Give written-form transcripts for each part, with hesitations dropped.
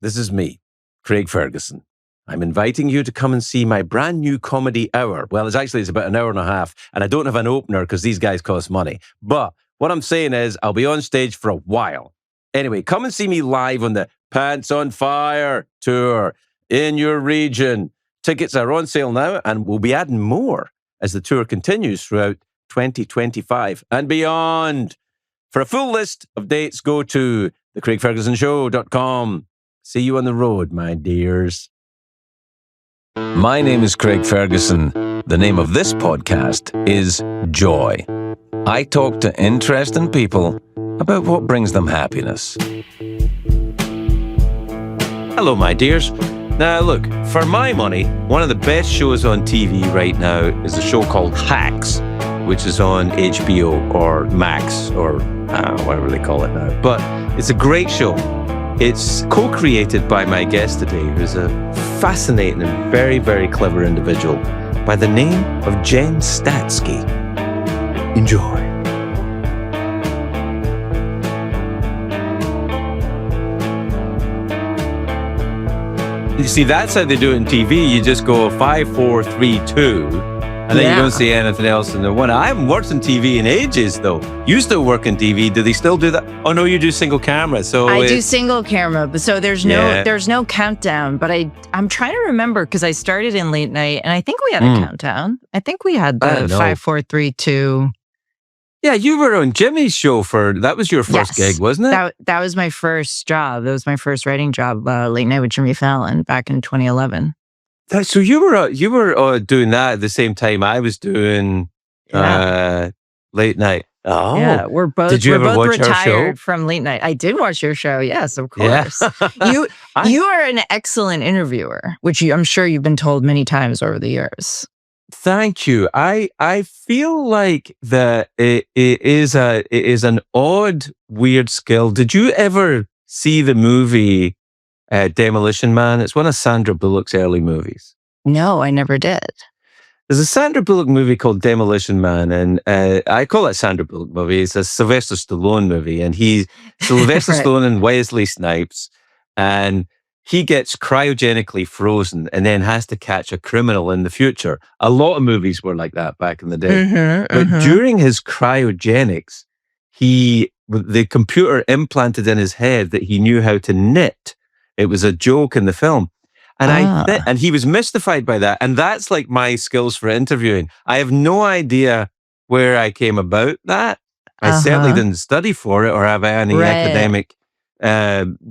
this is me, Craig Ferguson. I'm inviting you to come and see my brand new comedy hour. Well, it's about an hour and a half, and I don't have an opener because these guys cost money. But what I'm saying is I'll be on stage for a while. Anyway, come and see me live on the Pants on Fire tour in your region. Tickets are on sale now, and we'll be adding more as the tour continues throughout 2025 and beyond. For a full list of dates, go to thecraigfergusonshow.com. See you on the road, my dears. My name is Craig Ferguson. The name of this podcast is Joy. I talk to interesting people about what brings them happiness. Hello, my dears. Now, look, for my money, one of the best shows on TV right now is a show called Hacks, which is on HBO or Max or whatever they call it now. But it's a great show. It's co-created by my guest today, who's a fascinating and very, very clever individual by the name of Jen Statsky. Enjoy. You see, that's how they do it in TV. You just go 5, 4, 3, 2, and then you don't see anything else in the one. I haven't worked on TV in ages, though. You still work in TV. Do they still do that? Oh no, you do single camera. So I do single camera, but so there's no countdown. But I'm trying to remember because I started in late night, and I think we had a countdown. I think we had the 5, 4, 3, 2. Yeah, you were on Jimmy's show that was your first gig, wasn't it? That was my first job. That was my first writing job, Late Night with Jimmy Fallon back in 2011. So you were doing that at the same time I was doing Late Night. Oh, yeah. We're both watch retired from Late Night. I did watch your show. Yes, of course. Yeah. You are an excellent interviewer, which I'm sure you've been told many times over the years. Thank you. I feel like that it is an odd, weird skill. Did you ever see the movie Demolition Man? It's one of Sandra Bullock's early movies. No, I never did. There's a Sandra Bullock movie called Demolition Man, and I call it Sandra Bullock movie. It's a Sylvester Stallone movie, and he's Sylvester Right. Stallone and Wesley Snipes, and he gets cryogenically frozen and then has to catch a criminal in the future. A lot of movies were like that back in the day. But during his cryogenics, the computer implanted in his head that he knew how to knit. It was a joke in the film. And and he was mystified by that. And that's like my skills for interviewing. I have no idea where I came about that. I certainly didn't study for it or have any academic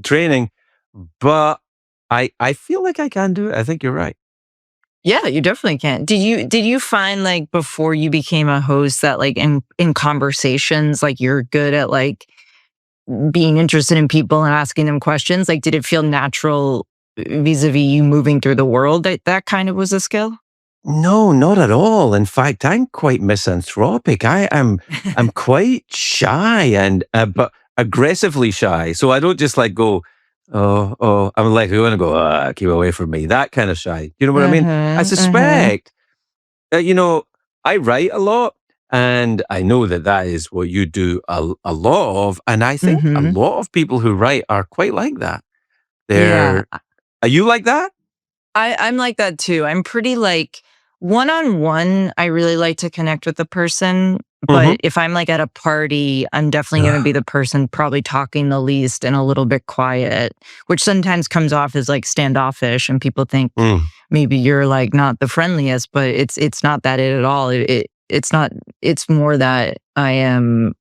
training, but I feel like I can do it. I think you're right. Yeah, you definitely can. Did you find like before you became a host that like in conversations, like you're good at like being interested in people and asking them questions? Like, did it feel natural vis-a-vis you moving through the world that kind of was a skill? No, not at all. In fact, I'm quite misanthropic. I'm quite shy and but aggressively shy. So I don't just like go, oh, I'm like, I want to go, keep away from me. That kind of shy. You know what I mean? I suspect, I write a lot, and I know that is what you do a lot of. And I think a lot of people who write are quite like that. Are you like that? I'm like that too. I'm pretty like one-on-one. I really like to connect with the person. But if I'm like at a party, I'm definitely going to be the person probably talking the least and a little bit quiet, which sometimes comes off as like standoffish, and people think maybe you're like not the friendliest, but it's not that at all. It's not. It's more that I am,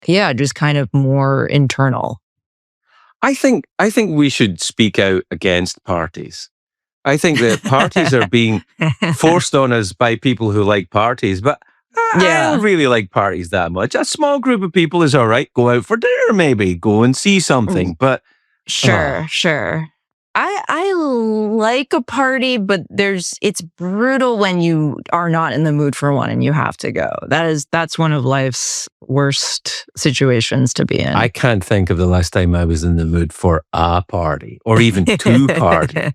just kind of more internal. I think we should speak out against parties. I think that parties are being forced on us by people who like parties, but I don't really like parties that much. A small group of people is all right. Go out for dinner, maybe. Go and see something. But Sure. I like a party, but it's brutal when you are not in the mood for one and you have to go. That's one of life's worst situations to be in. I can't think of the last time I was in the mood for a party or even two parties.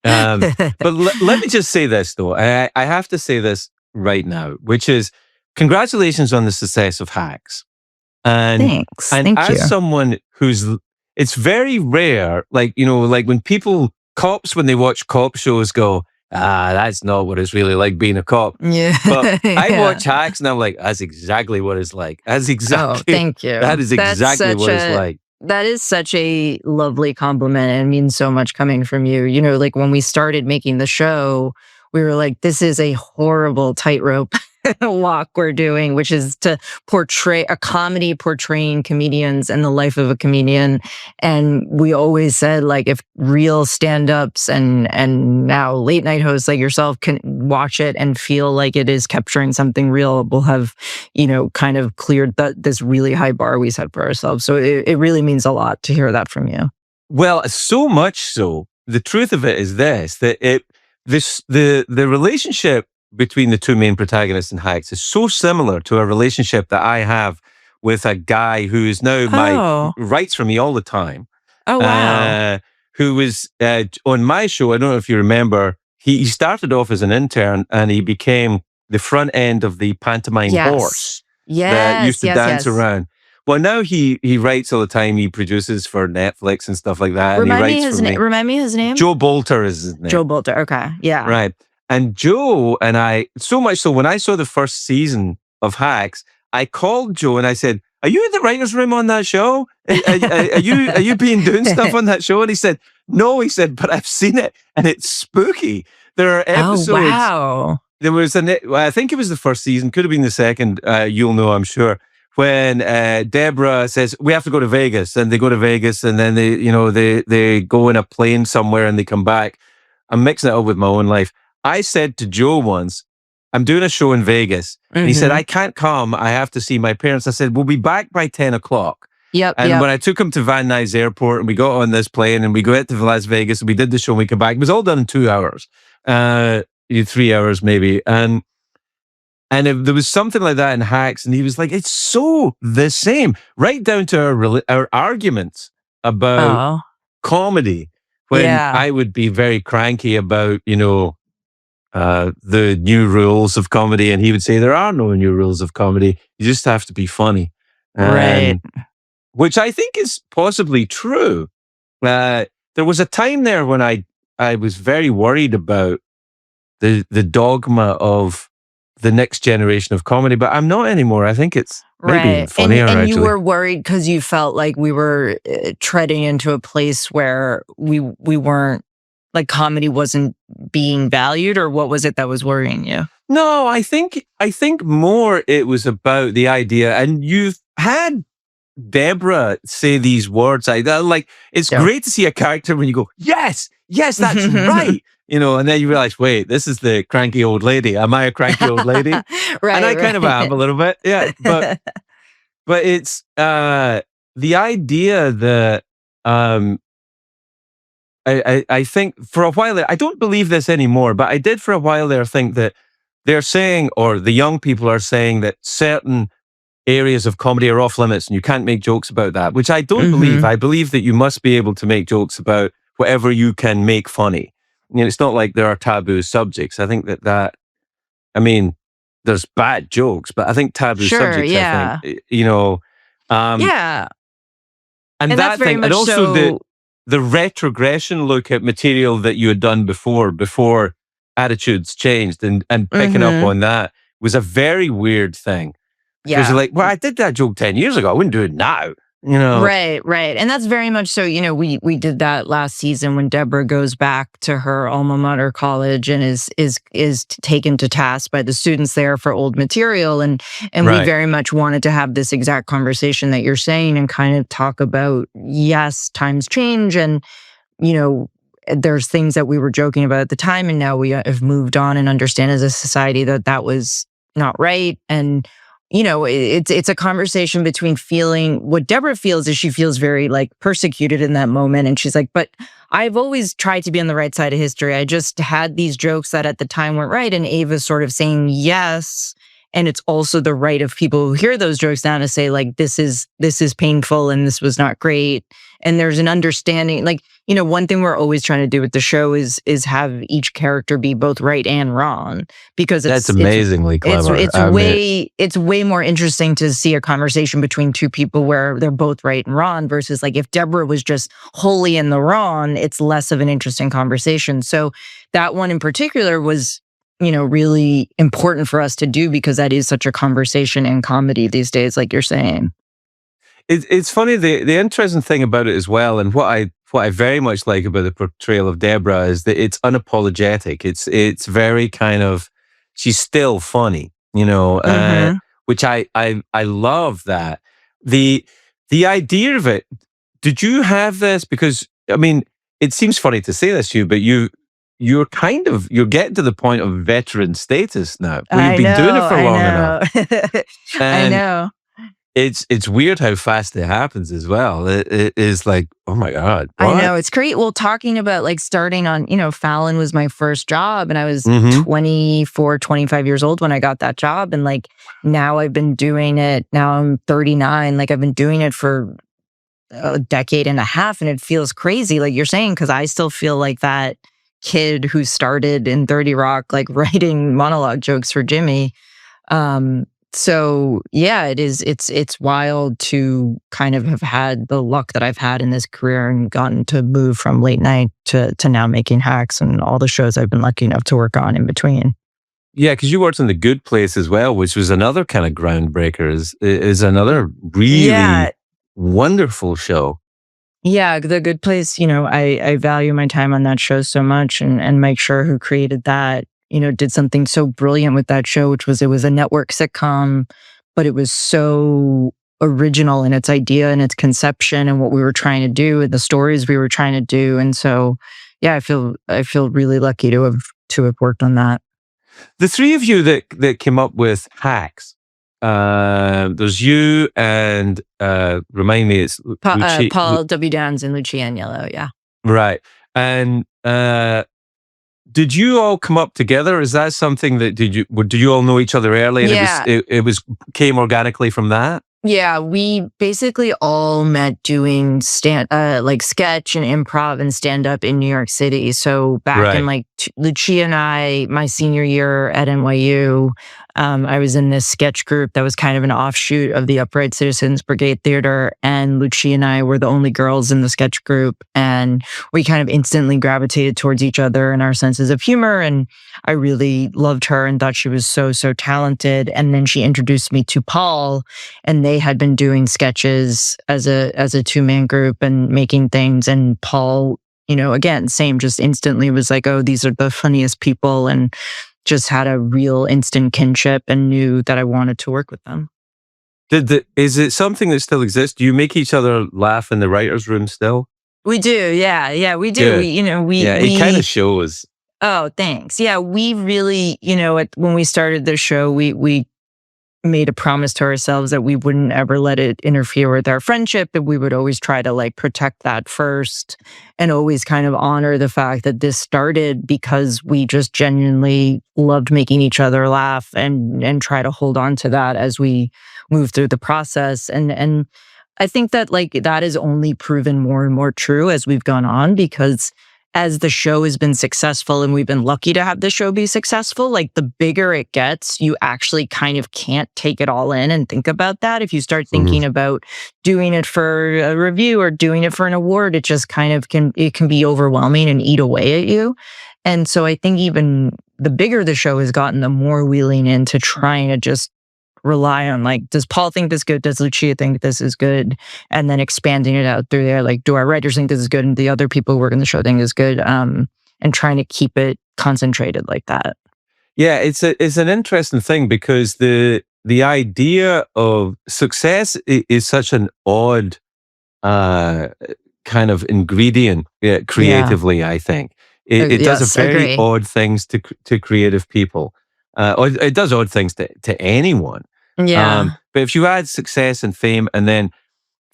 But let me just say this, though. I have to say this right now, which is congratulations on the success of Hacks. And Thanks. And Thank as you. someone who's it's very rare. Like, like when cops, when they watch cop shows go, that's not what it's really like being a cop. Yeah. But I Yeah. watch Hacks and I'm like, that's exactly what it's like. That's exactly. Oh, thank you. That is exactly what it's like. That is such a lovely compliment and means so much coming from you. Like when we started making the show, we were like, this is a horrible tightrope walk we're doing, which is to portray a comedy portraying comedians and the life of a comedian. And we always said, like, if real stand-ups and now late night hosts like yourself can watch it and feel like it is capturing something real, we'll have, kind of cleared this really high bar we set for ourselves. So it really means a lot to hear that from you. Well, so much so. The truth of it is the relationship between the two main protagonists in Hacks is so similar to a relationship that I have with a guy who is now writes for me all the time. Oh, wow. Who was on my show. I don't know if you remember, he started off as an intern and he became the front end of the pantomime horse that used to dance around. Well, now he writes all the time. He produces for Netflix and stuff like that. Remind me his name? Joe Bolter is his name. Joe Bolter, okay. Yeah. Right. And Joe and I, so much so, when I saw the first season of Hacks, I called Joe and I said, are you in the writer's room on that show? Are you doing stuff on that show? And he said, no, but I've seen it and it's spooky. There are episodes. Oh, wow. There was I think it was the first season, could have been the second, you'll know, I'm sure, when Deborah says, we have to go to Vegas, and they go to Vegas and then they go in a plane somewhere and they come back. I'm mixing it up with my own life. I said to Joe once, I'm doing a show in Vegas. And he said, I can't come. I have to see my parents. I said, we'll be back by 10 o'clock. Yep. And when I took him to Van Nuys Airport and we got on this plane and we go out to Las Vegas and we did the show and we came back, it was all done in 2 hours, 3 hours maybe. And if there was something like that in Hacks, and he was like, it's so the same, right down to our arguments about comedy. When I would be very cranky about, the new rules of comedy, and he would say there are no new rules of comedy. You just have to be funny, right? Which I think is possibly true. There was a time there when I was very worried about the dogma of the next generation of comedy, but I'm not anymore. I think it's maybe even funnier. And actually, you were worried because you felt like we were treading into a place where we weren't, like, comedy wasn't being valued, or what was it that was worrying you? No, I think more it was about the idea, and you've had Deborah say these words. It's great to see a character when you go, yes, that's right. And then you realize, wait, this is the cranky old lady. Am I a cranky old lady? Right. And I kind of am a little bit. Yeah. But it's the idea that I think for a while there, I don't believe this anymore, but I did for a while there think that they're saying, or the young people are saying, that certain areas of comedy are off limits and you can't make jokes about that, which I don't believe. I believe that you must be able to make jokes about whatever you can make funny. It's not like there are taboo subjects. I think that there's bad jokes, but I think taboo subjects, yeah. I think, yeah. And that very thing, much and also so. the retrogression look at material that you had done before attitudes changed, and picking up on that was a very weird thing. Yeah. Because you're like, well, I did that joke 10 years ago. I wouldn't do it now. Right. And that's very much so, we did that last season when Deborah goes back to her alma mater college and is taken to task by the students there for old material. And we very much wanted to have this exact conversation that you're saying and kind of talk about, yes, times change, and, there's things that we were joking about at the time, and now we have moved on and understand as a society that was not right. And it's a conversation between feeling, what Deborah feels is she feels very, like, persecuted in that moment. And she's like, but I've always tried to be on the right side of history. I just had these jokes that at the time weren't right. And Ava's sort of saying, yes, And it's also the right of people who hear those jokes now to say, like, this is painful and this was not great. And there's an understanding, like, one thing we're always trying to do with the show is have each character be both right and wrong, because That's amazingly clever. It's way more interesting to see a conversation between two people where they're both right and wrong, versus like if Deborah was just wholly in the wrong, it's less of an interesting conversation. So that one in particular was, really important for us to do, because that is such a conversation in comedy these days, like you're saying. It's funny, the interesting thing about it as well, and what I very much like about the portrayal of Deborah is that it's unapologetic. It's very kind of, she's still funny, which I love that. The idea of it, did you have this? Because, I mean, it seems funny to say this to you, but you're getting to the point of veteran status now, where you've been doing it for long enough. I know. It's weird how fast it happens as well. It is like, oh my God. What? I know, it's great. Well, talking about like starting on, Fallon was my first job, and I was 24, 25 years old when I got that job. And like, now I've been doing it, now I'm 39. Like, I've been doing it for a decade and a half, and it feels crazy, like you're saying, because I still feel like that kid who started in 30 Rock, like writing monologue jokes for Jimmy. So yeah, it's wild to kind of have had the luck that I've had in this career and gotten to move from late night to now making Hacks and all the shows I've been lucky enough to work on in between. Yeah, because you worked on The Good Place as well, which was another kind of groundbreaker. Is another really wonderful show. Yeah, The Good Place. I value my time on that show so much, and Mike Schur, who created that, did something so brilliant with that show, which was, it was a network sitcom, but it was so original in its idea and its conception and what we were trying to do and the stories we were trying to do. And so, yeah, I feel really lucky to have worked on that. The three of you that came up with Hacks, there's you and remind me, it's Paul W. Downs and Lucia Agnello. Yeah, right. And did you all come up together? Is that something that do you all know each other early? And it came organically from that? Yeah, we basically all met doing like sketch and improv and stand up in New York City. So back in like Lucia and I, my senior year at NYU, I was in this sketch group that was kind of an offshoot of the Upright Citizens Brigade Theater, and Lucia and I were the only girls in the sketch group, and we kind of instantly gravitated towards each other and our senses of humor, and I really loved her and thought she was so talented. And then she introduced me to Paul, and they had been doing sketches as a two-man group and making things, and Paul, again, same, just instantly was like, oh, these are the funniest people, and just had a real instant kinship and knew that I wanted to work with them. Is it something that still exists? Do you make each other laugh in the writer's room still? We do, yeah, we do. It kind of shows. Oh, thanks. Yeah, we really, when we started the show, we made a promise to ourselves that we wouldn't ever let it interfere with our friendship, that we would always try to like protect that first, and always kind of honor the fact that this started because we just genuinely loved making each other laugh, and try to hold on to that as we move through the process. And I think that like that is only proven more and more true as we've gone on, because as the show has been successful, and we've been lucky to have the show be successful, like the bigger it gets, you actually kind of can't take it all in and think about that. If you start thinking about doing it for a review or doing it for an award, it just kind of can be overwhelming and eat away at you. And so I think even the bigger the show has gotten, the more we lean into trying to just rely on, like, does Paul think this is good? Does Lucia think this is good? And then expanding it out through there. Like, do our writers think this is good? And the other people who work in the show think is good? And trying to keep it concentrated like that. Yeah, it's an interesting thing, because the idea of success is such an odd kind of ingredient creatively, I think. It does a very odd things to creative people. Or it does odd things to anyone. Yeah. But if you add success and fame, and then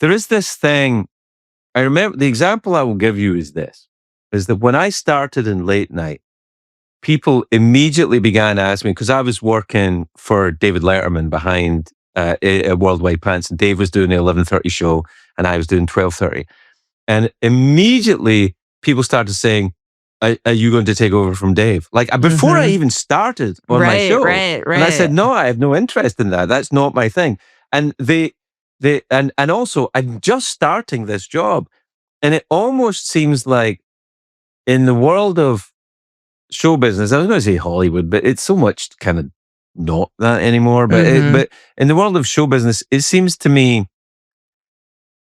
there is this thing, I remember the example I will give you is this, is that when I started in late night, people immediately began asking me, because I was working for David Letterman behind a Worldwide Pants, and Dave was doing the 11:30 show, and I was doing 12:30. And immediately people started saying, are you going to take over from Dave? Like before I even started on my show. Right. And I said, no, I have no interest in that. That's not my thing. And and also I'm just starting this job. And it almost seems like in the world of show business, I was going to say Hollywood, but it's so much kind of not that anymore. But but in the world of show business, it seems to me,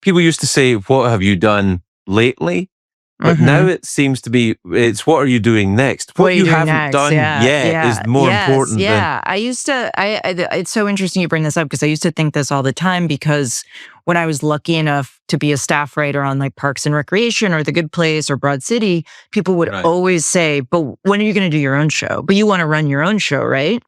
people used to say, what have you done lately? But now it seems to be, it's what are you doing next? What you haven't done yet is more important than... I used to, it's so interesting you bring this up because I used to think this all the time, because when I was lucky enough to be a staff writer on like Parks and Recreation or The Good Place or Broad City, people would always say, but when are you going to do your own show? But you want to run your own show, right?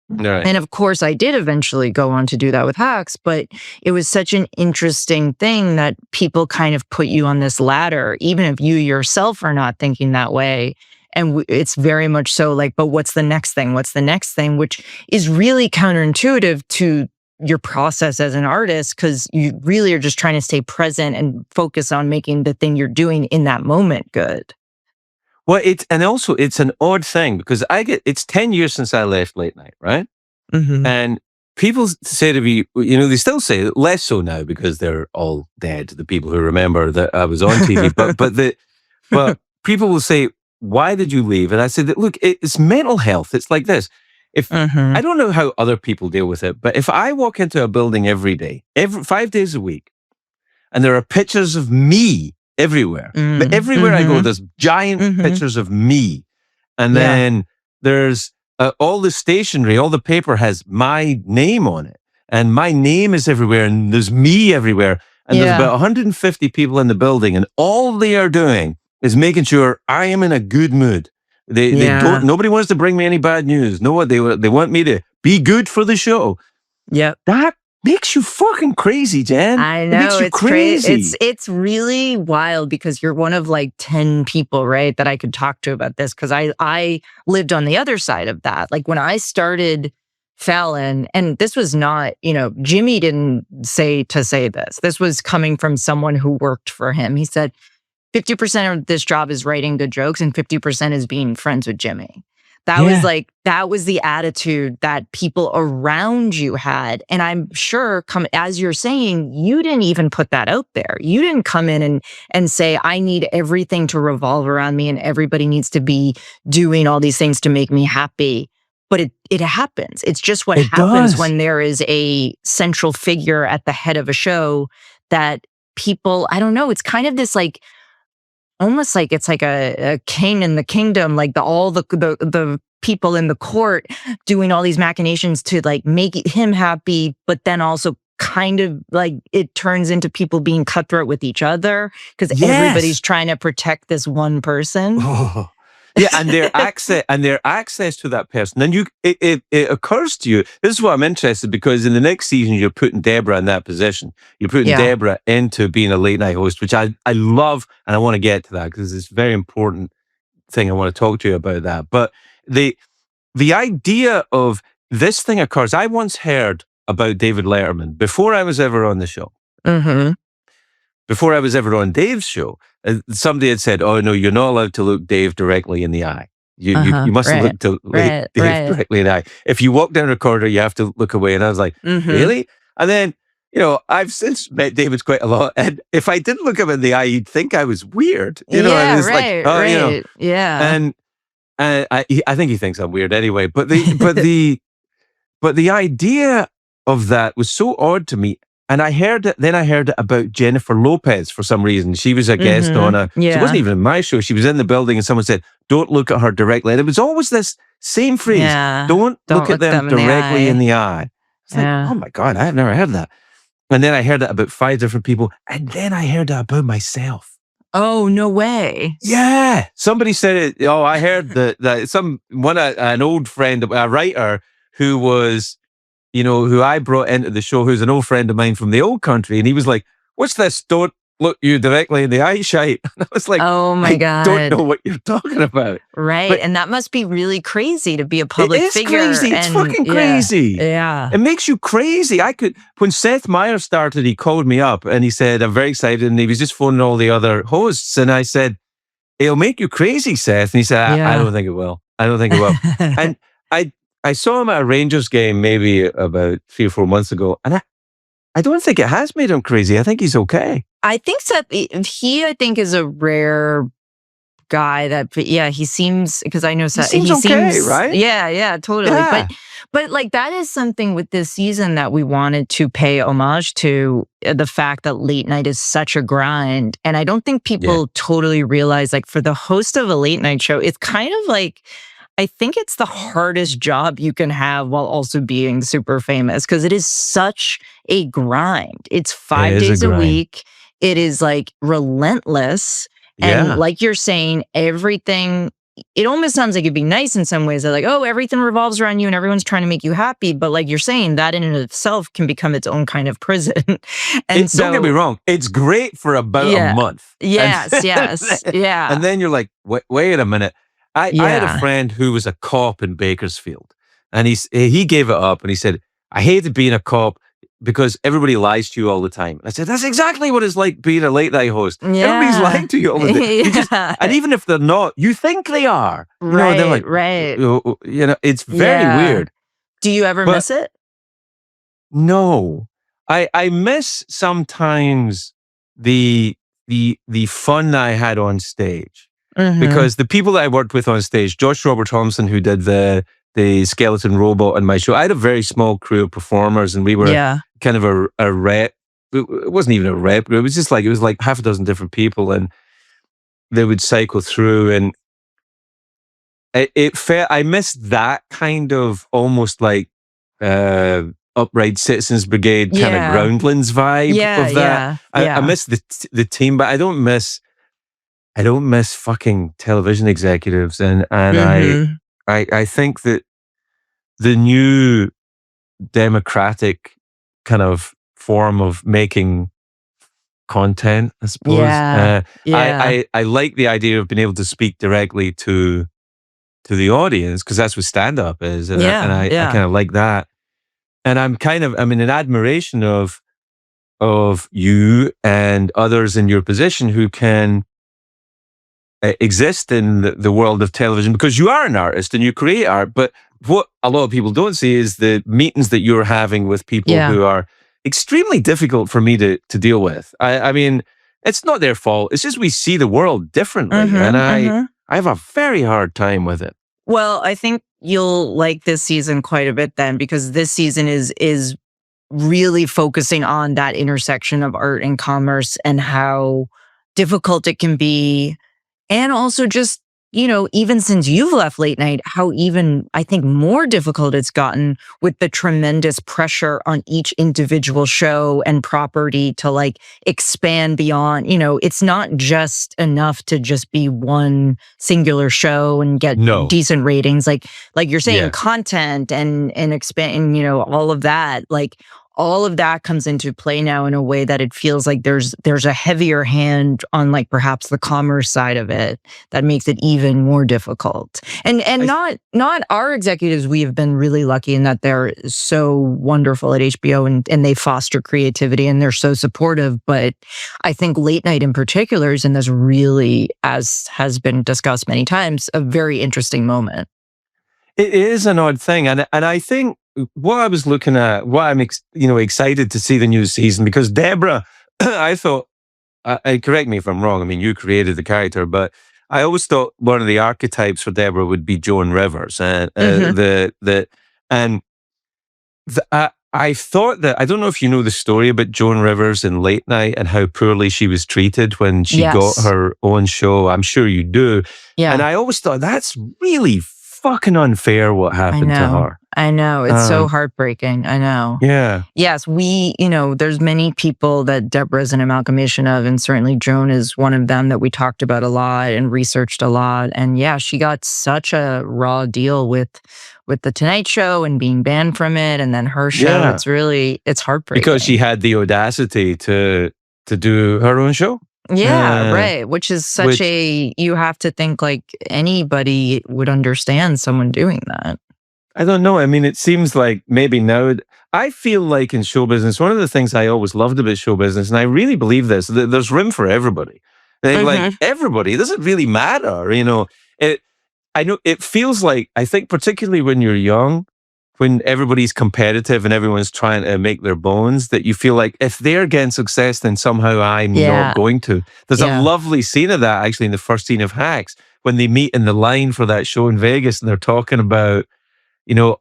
Right. And of course, I did eventually go on to do that with Hacks, but it was such an interesting thing that people kind of put you on this ladder, even if you yourself are not thinking that way. And it's very much so like, but what's the next thing? What's the next thing? Which is really counterintuitive to your process as an artist, because you really are just trying to stay present and focus on making the thing you're doing in that moment good. Well, it's an odd thing, because it's 10 years since I left late night, right? And people say to me, they still say, less so now because they're all dead, the people who remember that I was on TV, but people will say, why did you leave? And I said, look, it's mental health. It's like this. If I don't know how other people deal with it, but if I walk into a building every day, 5 days a week, and there are pictures of me everywhere. But everywhere I go, there's giant pictures of me. And then there's all the stationery, all the paper has my name on it. And my name is everywhere, and there's me everywhere. And there's about 150 people in the building, and all they are doing is making sure I am in a good mood. They don't, nobody wants to bring me any bad news. No, they want me to be good for the show. Yep. That makes you fucking crazy, Jen. I know, it makes you it's crazy. It's really wild, because you're one of like 10 people, right, that I could talk to about this, because I lived on the other side of that. Like when I started Fallon, and this was not, Jimmy didn't say this. This was coming from someone who worked for him. He said 50% of this job is writing good jokes and 50% is being friends with Jimmy. That was the attitude that people around you had. And I'm sure, as you're saying, you didn't even put that out there. You didn't come in and say, I need everything to revolve around me and everybody needs to be doing all these things to make me happy. But it happens. It's just what happens when there is a central figure at the head of a show that people, I don't know, it's kind of this like, almost like it's like a king in the kingdom, like all the people in the court doing all these machinations to like make him happy, but then also kind of like it turns into people being cutthroat with each other because everybody's trying to protect this one person. Oh. Yeah, and their access to that person. Then it occurs to you, this is what I'm interested, because in the next season you're putting Deborah in that position. You're putting Deborah into being a late night host, which I love, and I want to get to that because it's a very important thing. I want to talk to you about that. But the idea of this thing occurs. I once heard about David Letterman before I was ever on the show. Before I was ever on Dave's show, somebody had said, "Oh no, you're not allowed to look Dave directly in the eye. You mustn't look to Dave directly in the eye. If you walk down a corridor, you have to look away." And I was like, "Really?" And then, I've since met David quite a lot, and if I didn't look him in the eye, you'd think I was weird. And I think he thinks I'm weird anyway. But the idea of that was so odd to me. And I heard it about Jennifer Lopez for some reason. She was a guest on she wasn't even in my show. She was in the building and someone said, "Don't look at her directly." And it was always this same phrase, don't look at them directly in the eye. It's like, oh my God, I've never heard that. And then I heard it about 5 different people. And then I heard it about myself. Oh, no way. Yeah. Somebody said it. Oh, I heard that an old friend, a writer who was, who I brought into the show, who's an old friend of mine from the old country. And he was like, "What's this? Don't look you directly in the eye, shite. And I was like, oh my I God. don't know what you're talking about. Right. But and that must be really crazy to be a public it is figure. crazy. It's fucking crazy. Yeah. It makes you crazy. When Seth Meyers started, he called me up and he said, I'm very excited. And he was just phoning all the other hosts. And I said, it'll make you crazy, Seth. And he said, I don't think it will. I don't think it will. And I saw him at a Rangers game maybe about 3 or 4 months ago. And I don't think it has made him crazy. I think he's okay. I think Seth, I think is a rare guy that, he seems, because I know Seth, he seems okay, right? Yeah, totally. Yeah. But like that is something with this season that we wanted to pay homage to, the fact that late night is such a grind. And I don't think people totally realize, like, for the host of a late night show, it's kind of like, I think it's the hardest job you can have while also being super famous, because it is such a grind. It's 5 days a week. It is like relentless. And like you're saying, everything, it almost sounds like it'd be nice in some ways. That like, oh, everything revolves around you and everyone's trying to make you happy. But like you're saying, that in and of itself can become its own kind of prison. And so, don't get me wrong, it's great for about a month. Yes. Yeah. And then you're like, wait a minute. I had a friend who was a cop in Bakersfield, and he gave it up, and he said, I hated being a cop because everybody lies to you all the time. And I said, that's exactly what it's like being a late night host. Everybody's lying to you all the time. And even if they're not, you think they are. Right, they're like, right. It's very weird. Do you ever miss it? No. I miss sometimes the fun that I had on stage. Because the people that I worked with on stage, Josh Robert Thompson, who did the skeleton robot on my show, I had a very small crew of performers, and we were kind of a rep. It wasn't even a rep. It was like half a dozen different people, and they would cycle through, and I missed that kind of almost like Upright Citizens Brigade kind of Groundlings vibe of that. I miss the team, but I don't miss fucking television executives, and I think that the new democratic kind of form of making content, I suppose. I like the idea of being able to speak directly to the audience, because that's what stand-up is, and I kind of like that. And I'm in admiration of you and others in your position who can exist in the world of television, because you are an artist and you create art. But what a lot of people don't see is the meetings that you're having with people who are extremely difficult for me to deal with. I mean, it's not their fault. It's just we see the world differently, and I have a very hard time with it. Well, I think you'll like this season quite a bit then, because this season is really focusing on that intersection of art and commerce and how difficult it can be. And also just, even since you've left late night, how even, I think, more difficult it's gotten with the tremendous pressure on each individual show and property to like expand beyond, it's not just enough to just be one singular show and get decent ratings. Like you're saying, content and expand, all of that, like all of that comes into play now in a way that it feels like there's a heavier hand on like perhaps the commerce side of it that makes it even more difficult. And not our executives. We have been really lucky in that they're so wonderful at HBO and they foster creativity and they're so supportive. But I think late night in particular is in this really, as has been discussed many times, a very interesting moment. It is an odd thing, and I think what I was looking at, what I'm excited to see the new season, because Deborah, I thought, correct me if I'm wrong. I mean, you created the character, but I always thought one of the archetypes for Deborah would be Joan Rivers, and I thought that, I don't know if you know the story about Joan Rivers in late night and how poorly she was treated when she got her own show. I'm sure you do. Yeah. And I always thought that's really fucking unfair what happened to her. I know. It's so heartbreaking. I know. Yeah. Yes, there's many people that Deborah is an amalgamation of, and certainly Joan is one of them that we talked about a lot and researched a lot. And yeah, she got such a raw deal with The Tonight Show and being banned from it, and then her show. Yeah. It's heartbreaking. Because she had the audacity to to do her own show. Yeah, right. Which is such you have to think like anybody would understand someone doing that. I don't know. I mean, it seems like maybe now, I feel like in show business, one of the things I always loved about show business, and I really believe this, there's room for everybody. Like everybody, it doesn't really matter, I know it feels like, I think particularly when you're young, when everybody's competitive and everyone's trying to make their bones, that you feel like if they're getting success, then somehow I'm not going to. There's a lovely scene of that actually in the first scene of Hacks, when they meet in the line for that show in Vegas and they're talking about,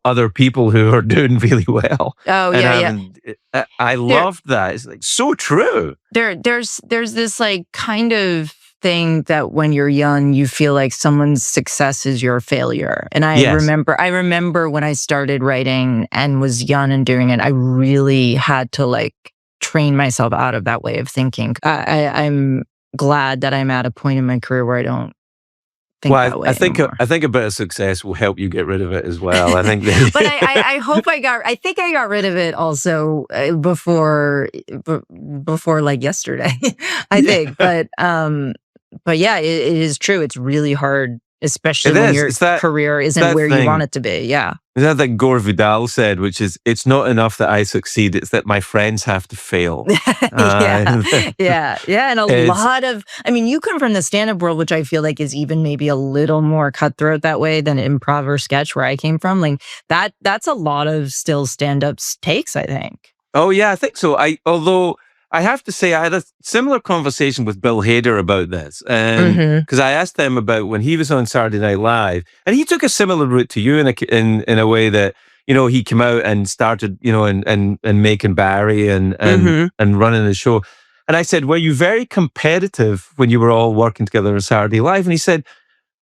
other people who are doing really well. Oh, and I loved that. It's like so true. There's this like kind of thing that when you're young, you feel like someone's success is your failure. And I remember when I started writing and was young and doing it, I really had to like train myself out of that way of thinking. I'm glad that I'm at a point in my career where I don't think that way anymore. I think a bit of success will help you get rid of it as well. I think but I hope I think I got rid of it also before like yesterday, I think. But yeah, it is true. It's really hard, especially when your career isn't where you want it to be. Yeah. Is that like Gore Vidal said, which is, it's not enough that I succeed, it's that my friends have to fail. Yeah. And a lot of, I mean, you come from the stand-up world, which I feel like is even maybe a little more cutthroat that way than improv or sketch where I came from. Like that's a lot of still stand-ups takes, I think. Oh yeah, I think so. Although I have to say, I had a similar conversation with Bill Hader about this, because I asked him about when he was on Saturday Night Live, and he took a similar route to you in a way that he came out and started and making Barry and running the show, and I said, were you very competitive when you were all working together on Saturday Live? And he said,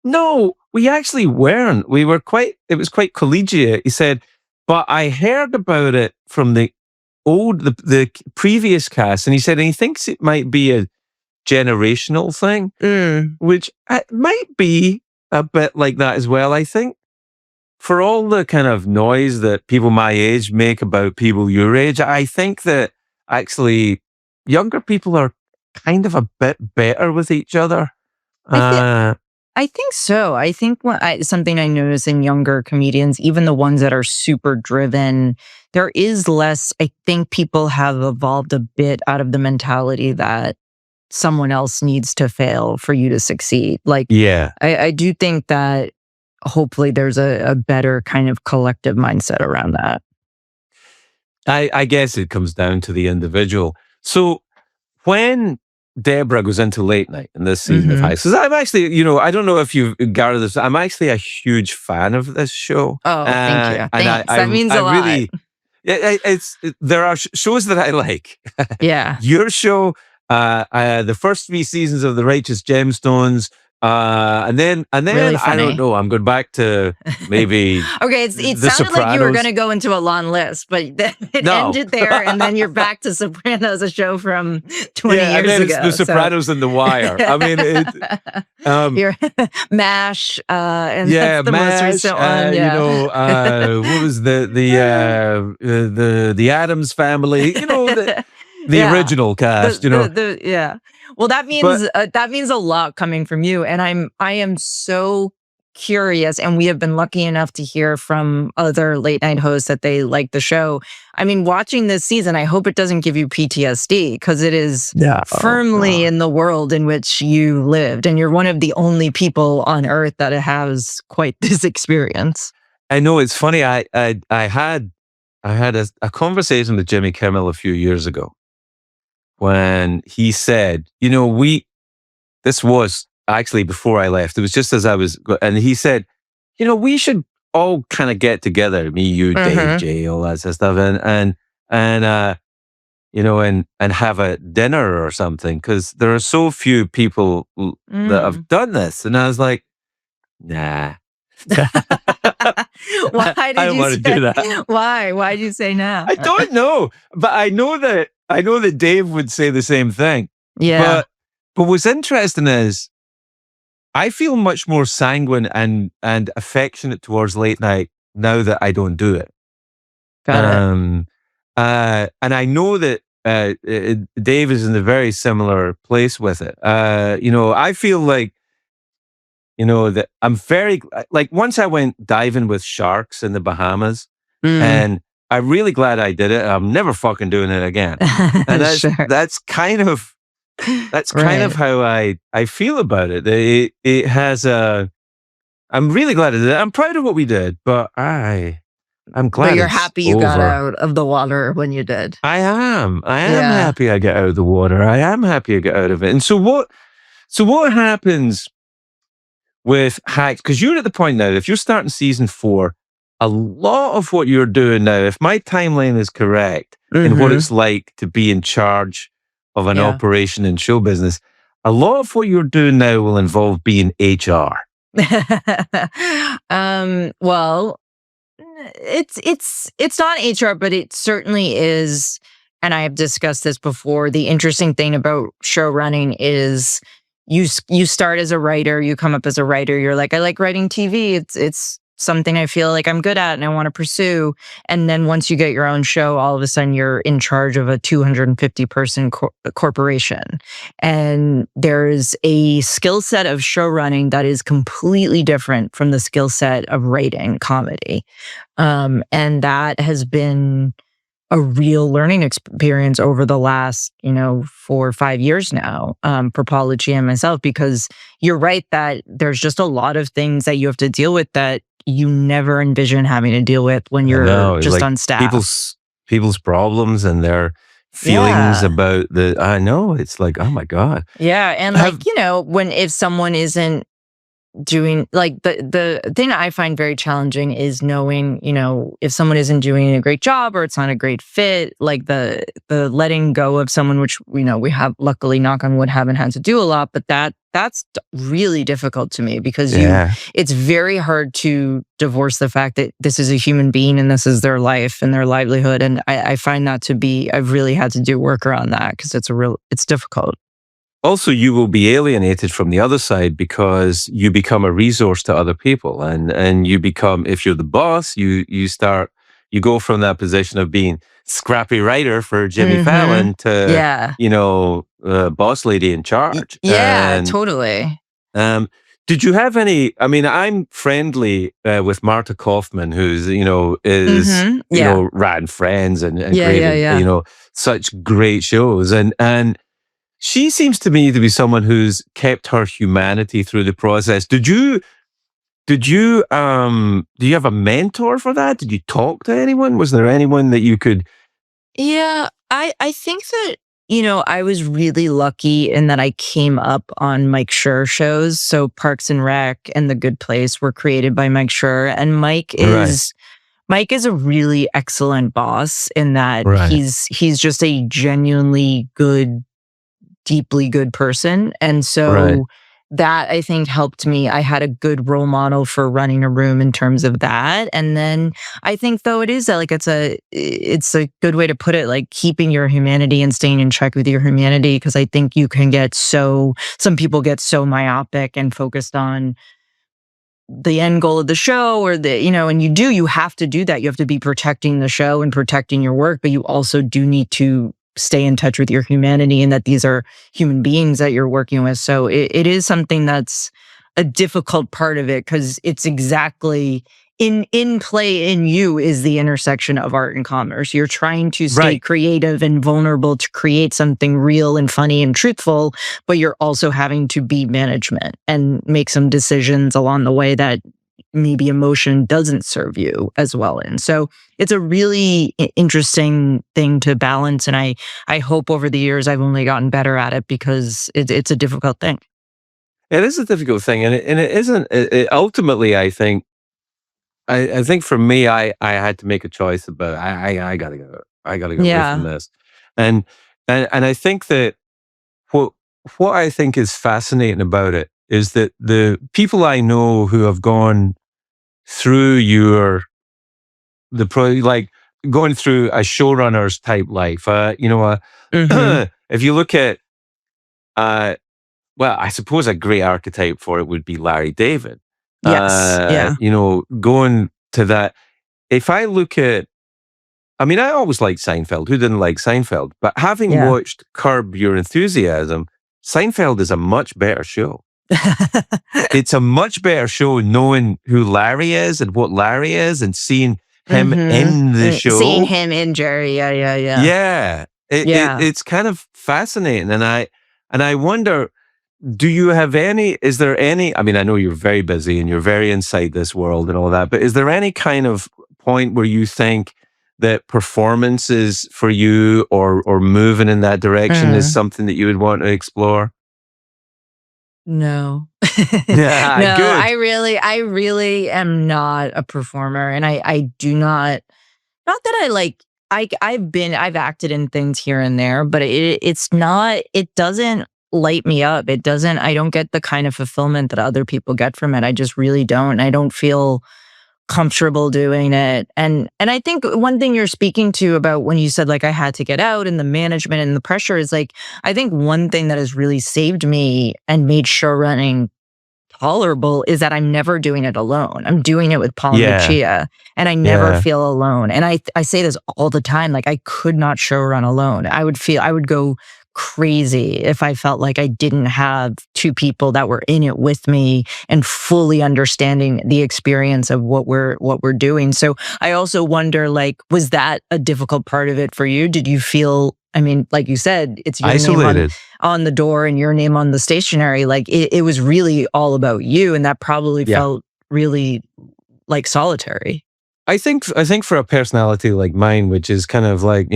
no, we actually weren't. It was quite collegiate. He said, but I heard about it from the previous cast, and he said, and he thinks it might be a generational thing, which might be a bit like that as well. I think for all the kind of noise that people my age make about people your age, I think that actually younger people are kind of a bit better with each other. I think so. I think something I notice in younger comedians, even the ones that are super driven, there is less. I think people have evolved a bit out of the mentality that someone else needs to fail for you to succeed. Like, I do think that hopefully there's a better kind of collective mindset around that. I guess it comes down to the individual. So when Deborah goes into late night in this season of High. So I'm actually, I don't know if you've gathered this, I'm actually a huge fan of this show. Oh, thank you. Thanks. That means a lot. Really, there are shows that I like. Yeah. Your show, the first 3 seasons of The Righteous Gemstones, and then really I don't know. I'm going back to maybe. Okay, it sounded like you were going to go into a long list, but it ended there, and then you're back to Sopranos, a show from 20 years and then ago. It's The Sopranos and The Wire. I mean, you're MASH, and that's the MASH, most recent one. Yeah. What was the Addams Family? The original cast. Well, that means a lot coming from you, and I am so curious. And we have been lucky enough to hear from other late night hosts that they like the show. I mean, watching this season, I hope it doesn't give you PTSD, because it is firmly in the world in which you lived, and you're one of the only people on Earth that has quite this experience. I know, it's funny. I had a conversation with Jimmy Kimmel a few years ago, when he said, this was actually before I left. It was just as I was, and he said, we should all kind of get together, me, you, Dave, Jay, all that sort of stuff, and have a dinner or something, because there are so few people that have done this. And I was like, nah. Why did I don't want to do that. Why? Why did you say no? I don't know, but I know that Dave would say the same thing. Yeah. But what's interesting is, I feel much more sanguine and affectionate towards late night now that I don't do it. Got it. And I know that Dave is in a very similar place with it. I feel like, that I'm very, like, once I went diving with sharks in the Bahamas, Mm. and I'm really glad I did it. I'm never fucking doing it again. And Sure. that's kind of Right. how I feel about it. It has a. I'm really glad I did it. I'm proud of what we did, but I'm But glad you're it's happy you got over. out of the water when you did. I am. I am Yeah. happy I get out of the water. I am happy I get out of it. And so what? So what happens with hacks? Because you're at the point now. If you're starting season 4, a lot of what you're doing now, if my timeline is correct, in what Mhm. it's like to be in charge of an Yeah. operation in show business, a lot of what you're doing now will involve being HR. Well, it's not HR, but it certainly is. And I have discussed this before. The interesting thing about show running is you start as a writer, you come up as a writer. You're like, I like writing TV. It's something I feel like I'm good at and I want to pursue. And then once you get your own show, all of a sudden you're in charge of a 250 person corporation. And there's a skill set of show running that is completely different from the skill set of writing comedy. And that has been a real learning experience over the last, 4 or 5 years now, for Paulucci and myself, because you're right that there's just a lot of things that you have to deal with that you never envision having to deal with when I you're know, just like on staff. people's problems and their feelings Yeah. about the. I know, it's like, oh my god. Yeah. And like, Have if someone isn't doing like the thing that I find very challenging is knowing, if someone isn't doing a great job or it's not a great fit, like the letting go of someone, which we have, luckily, knock on wood, haven't had to do a lot, but that's really difficult to me because yeah. it's very hard to divorce the fact that this is a human being and this is their life and their livelihood. And I find that to be, I've really had to do work around that because it's difficult. Also, you will be alienated from the other side because you become a resource to other people, and you become, if you're the boss, you go from that position of being scrappy writer for Jimmy Mm-hmm. Fallon to Yeah. boss lady in charge. Yeah, And totally. um, did you have any? I mean, I'm friendly with Marta Kaufman, who's is Mhm. Yeah. Rad Friends and Yeah, great, yeah, and yeah. such great shows, and she seems to me to be someone who's kept her humanity through the process. Do you have a mentor for that? Did you talk to anyone? Was there anyone that you could? Yeah, I think that, I was really lucky in that I came up on Mike Schur shows. So Parks and Rec and The Good Place were created by Mike Schur, and Right, Mike is a really excellent boss in that right, he's just a genuinely good, deeply good person. And right. so that, I think, helped me. I had a good role model for running a room in terms of that. And then I think, though, it is like it's a good way to put it, like keeping your humanity and staying in check with your humanity. Cause I think you can some people get so myopic and focused on the end goal of the show, or and you have to do that. You have to be protecting the show and protecting your work, but you also do need to stay in touch with your humanity and that these are human beings that you're working with. So it is something that's a difficult part of it because it's exactly in play in you is the intersection of art and commerce. You're trying to stay Right. creative and vulnerable to create something real and funny and truthful, but you're also having to be management and make some decisions along the way that maybe emotion doesn't serve you as well in. So it's a really interesting thing to balance. And I hope over the years I've only gotten better at it because it's a difficult thing. It is a difficult thing, and it isn't. Ultimately, I think for me, I had to make a choice about. I gotta go. I gotta go away from Yeah. this, and and I think that what what I think is fascinating about it is that the people I know who have gone through like going through a showrunner's type life. Hmm. If you look at, uh, well, I suppose a great archetype for it would be Larry David. Yes. Yeah. Going to that. If I look at I mean, I always liked Seinfeld. Who didn't like Seinfeld? But having watched Curb Your Enthusiasm, Seinfeld is a much better show. It's a much better show knowing who Larry is and what Larry is and seeing him in the show. Seeing him in Jerry. Yeah. It's kind of fascinating. And I wonder, is there any, I mean, I know you're very busy and you're very inside this world and all that, but is there any kind of point where you think that performances for you or moving in that direction is something that you would want to explore? No. Yeah, no, good. I really am not a performer, and I do not that I like, I've acted in things here and there, but it doesn't light me up. I don't get the kind of fulfillment that other people get from it. I just really don't. I don't feel comfortable doing it. And I think one thing you're speaking to about when you said like I had to get out and the management and the pressure is like, I think one thing that has really saved me and made showrunning tolerable is that I'm never doing it alone. I'm doing it with Paul and Lucia, and I never feel alone. And I say this all the time, like I could not showrun alone. I would go crazy if I felt like I didn't have two people that were in it with me and fully understanding the experience of what we're doing. So I also wonder, like, was that a difficult part of it for you? Did you feel, I mean, like you said, it's your isolated name on the door and your name on the stationery. Like it was really all about you, and that probably felt really like solitary. I think for a personality like mine, which is kind of like,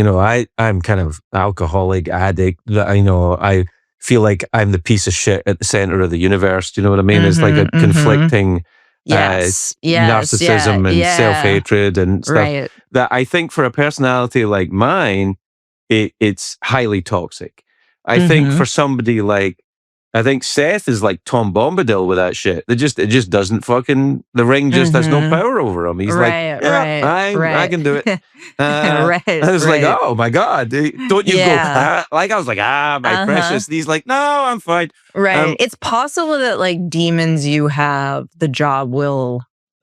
I'm kind of alcoholic addict. I feel like I'm the piece of shit at the center of the universe. Do you know what I mean? It's like a conflicting narcissism and self-hatred and stuff. Right. That I think for a personality like mine, it's highly toxic. I think for somebody like, I think Seth is like Tom Bombadil with that shit. It just doesn't fucking, the ring just has no power over him. He's I can do it. I was like, oh my God, don't you go, like I was like, my precious. And he's like, no, I'm fine. Right. It's possible that like demons you have, the job will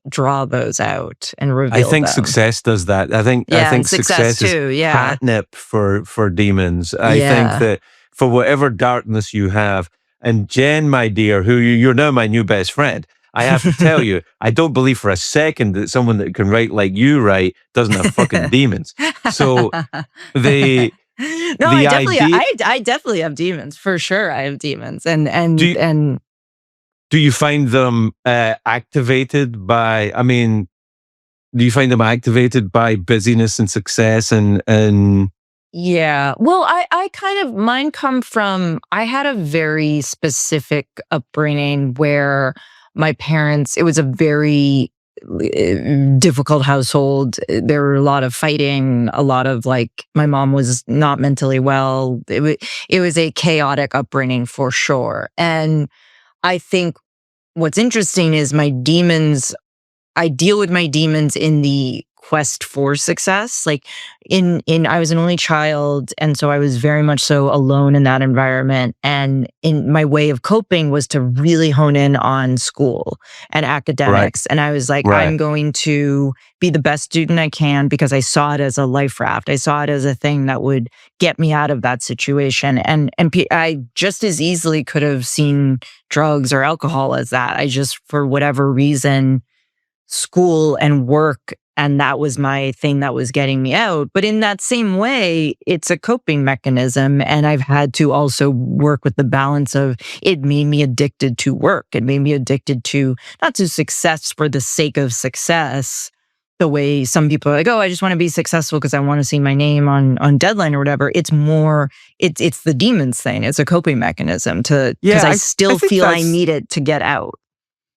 draw those out and reveal I think them. Success does that. I think success too, is catnip for demons. I think that for whatever darkness you have, and Jen, my dear, who you're now my new best friend, I have to tell you, I don't believe for a second that someone that can write like you write doesn't have fucking demons. So I definitely have demons for sure. I have demons, and do you find them activated by? I mean, do you find them activated by busyness and success and? Yeah. Well, I kind of, mine come from, I had a very specific upbringing where my parents, it was a very difficult household. There were a lot of fighting, a lot of like, my mom was not mentally well. It was a chaotic upbringing for sure. And I think what's interesting is my demons, I deal with my demons in the quest for success. Like I was an only child, and so I was very much so alone in that environment. And in my way of coping was to really hone in on school and academics. And I was like, I'm going to be the best student I can because I saw it as a life raft. I saw it as a thing that would get me out of that situation. And I just as easily could have seen drugs or alcohol as that. I just, for whatever reason, school and work, and that was my thing that was getting me out. But in that same way, it's a coping mechanism. And I've had to also work with the balance of it made me addicted to work. It made me addicted to, not to success for the sake of success, the way some people are like, oh, I just want to be successful because I want to see my name on Deadline or whatever. It's more, it's the demons thing. It's a coping mechanism because I still feel I need it to get out.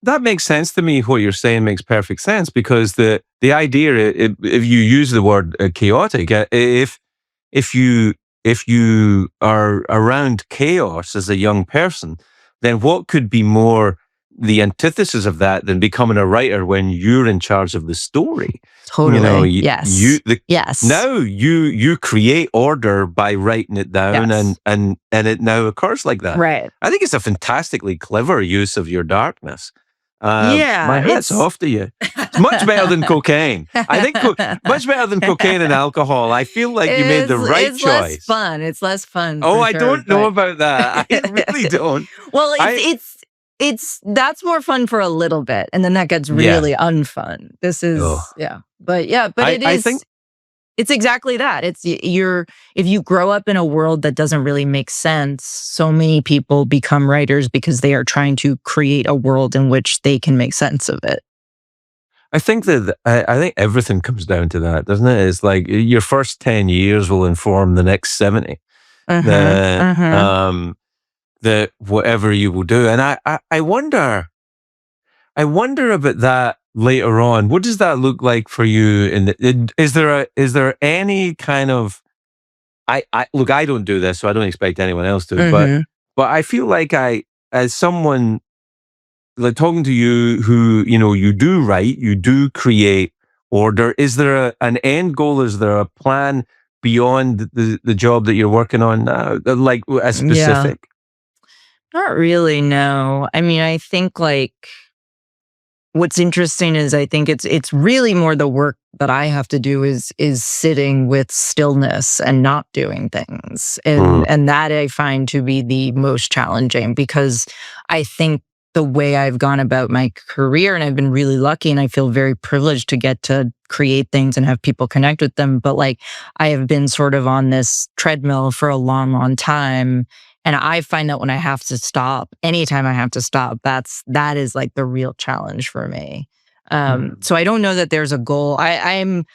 That makes sense to me. What you're saying makes perfect sense because the idea, if you use the word chaotic, if you are around chaos as a young person, then what could be more the antithesis of that than becoming a writer when you're in charge of the story? Totally. Yes. Yes. Now you create order by writing it down, and it now occurs like that. Right. I think it's a fantastically clever use of your darkness. My hat's off to you. It's much better than cocaine. I think much better than cocaine and alcohol. I feel like you made the right choice. Less fun. It's less fun. Oh, I don't know about that. I really don't. Well, it's that's more fun for a little bit, and then that gets really unfun. This is but it is. I think it's exactly that. It's if you grow up in a world that doesn't really make sense, so many people become writers because they are trying to create a world in which they can make sense of it. I think that I think everything comes down to that, doesn't it? It's like your first 10 years will inform the next 70. That whatever you will do, and I wonder about that later on. What does that look like for you? Is there any kind of I look? I don't do this, so I don't expect anyone else to. But I feel like as someone like talking to you, who you do write, you do create order. Is there an end goal? Is there a plan beyond the job that you're working on now, like a specific? Not really, no. I mean, I think like what's interesting is I think it's really more the work that I have to do is sitting with stillness and not doing things. And that I find to be the most challenging, because I think the way I've gone about my career, and I've been really lucky and I feel very privileged to get to create things and have people connect with them. But like I have been sort of on this treadmill for a long, long time. And I find that when I have to stop, anytime I have to stop, that is like the real challenge for me. So I don't know that there's a goal. I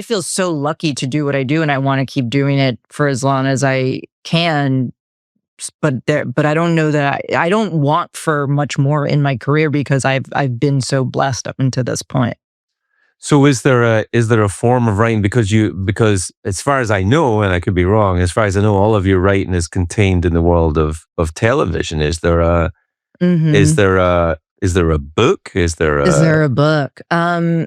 feel so lucky to do what I do, and I want to keep doing it for as long as I can. But I don't know that I don't want for much more in my career, because I've been so blessed up until this point. So is there a form of writing, because as far as I know, and I could be wrong, as far as I know, all of your writing is contained in the world of television. Is there a is there a book? Is there a book? My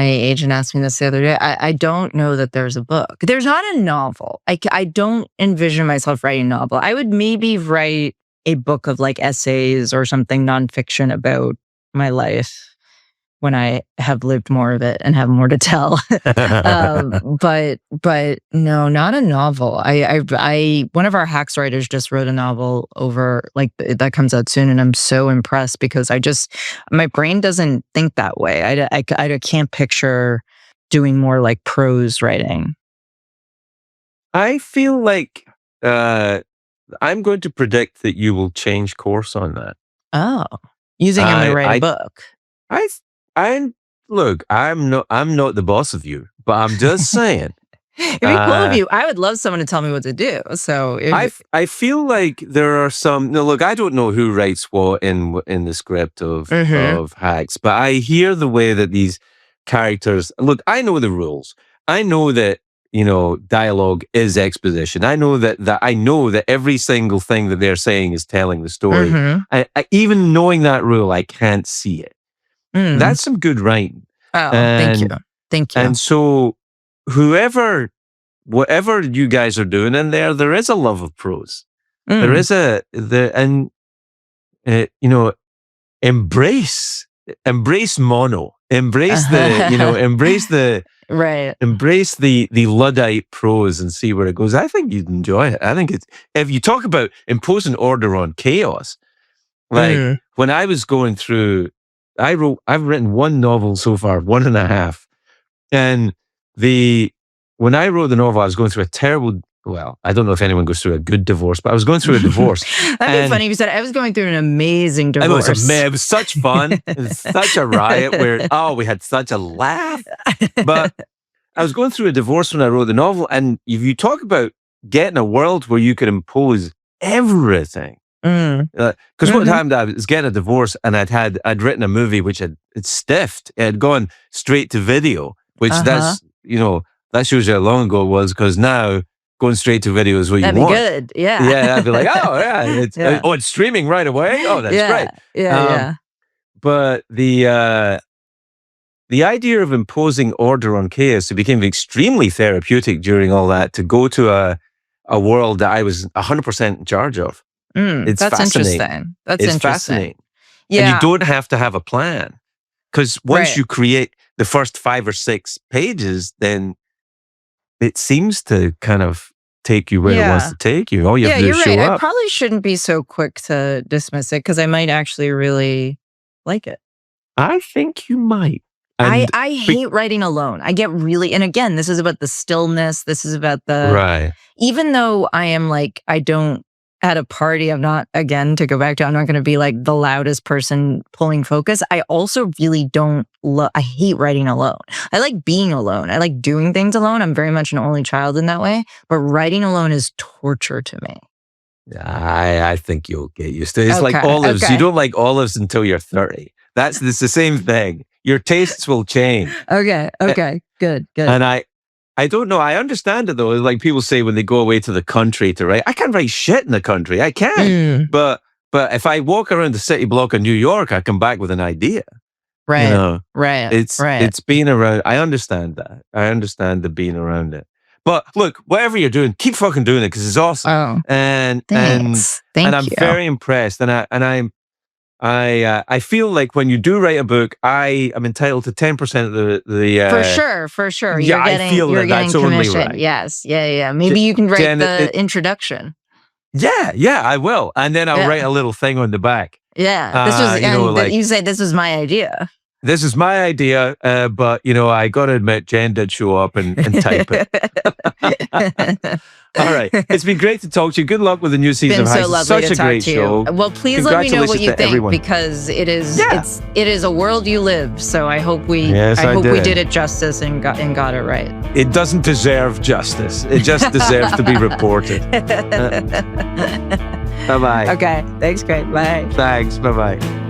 agent asked me this the other day. I don't know that there's a book. There's not a novel. I don't envision myself writing a novel. I would maybe write a book of like essays or something nonfiction about my life when I have lived more of it and have more to tell. But no, not a novel. One of our Hacks writers just wrote a novel that comes out soon, and I'm so impressed, because my brain doesn't think that way. I can't picture doing more like prose writing. I feel like I'm going to predict that you will change course on that. Oh, using him to write a book. Look, I'm not the boss of you, but I'm just saying. It'd be cool of you. I would love someone to tell me what to do. So I feel like there are some. No, look, I don't know who writes what in the script of Hacks, but I hear the way that these characters. Look, I know the rules. I know that dialogue is exposition. I know that every single thing that they're saying is telling the story. Even knowing that rule, I can't see it. That's some good writing. Oh, thank you. And so, whatever you guys are doing in there is a love of prose. There is embrace mono, embrace the right, embrace the Luddite prose and see where it goes. I think you'd enjoy it. I think if you talk about imposing order on chaos, like when I was going through. I've written one novel so far, 1.5. And when I wrote the novel, I was going through a terrible, well, I don't know if anyone goes through a good divorce, but I was going through a divorse. That'd be funny if you said I was going through an amazing divorce. It was such fun. It was such a riot where, we had such a laugh. But I was going through a divorce when I wrote the novel. And if you talk about getting a world where you could impose everything, because what happened, I was getting a divorce, and I'd written a movie which had stiffed. It had gone straight to video, which that shows you how long ago it was. Because now going straight to video is what That'd you want. That'd be good, yeah. Yeah, I'd be like, it's streaming right away. Oh, that's great. Yeah. But the idea of imposing order on chaos, it became extremely therapeutic during all that, to go to a world that I was 100% in charge of. That's fascinating. That's interesting. Fascinating. And you Yeah. don't have to have a plan. Because once Right. you create the first 5 or 6 pages, then it seems to kind of take you where it wants Yeah. to take you. All you have to do You're is show right. I up. probably shouldn't be so quick to dismiss it because I might actually really like it. I think you might. And I hate writing alone. I get really, and again, this is about the stillness. This is about right. even though I am like, I don't, at a party, I'm not, again, to go back to, I'm not going to be like the loudest person pulling focus. I also really don't I hate writing alone. I like being alone. I like doing things alone. I'm very much an only child in that way, but writing alone is torture to me. I think you'll get used to it. It's like Okay, olives. okay. You don't like olives until you're 30. It's the same thing. Your tastes will change. Okay, good. And I don't know. I understand it though. Like people say when they go away to the country to write, I can't write shit in the country. I can't. But if I walk around the city block of New York, I come back with an idea. Right. You know, Right. It's being around. I understand that. I understand the being around it. But look, whatever you're doing, keep fucking doing it because it's awesome. Oh, and thanks. Thank and I'm you. very impressed. I feel like when you do write a book, I am entitled to 10% of the For sure. Yeah, I feel you're that's getting only commission. right. Yes. Yeah. Maybe you can write Jen, the introduction. Yeah, I will, and then I'll write a little thing on the back. Yeah. This was you say this was my idea. This is my idea, but I got to admit, Jen did show up and type it. All right, it's been great to talk to you. Good luck with the new season Been of so Heist. lovely Such to a talk great to show. you. Well, please let me know what you Congratulations to think everyone. because it is a world you live. So I hope we did it justice and got it right. It doesn't deserve justice. It just deserves to be reported. Bye-bye. Okay. Thanks, great. Bye. Thanks. Bye-bye.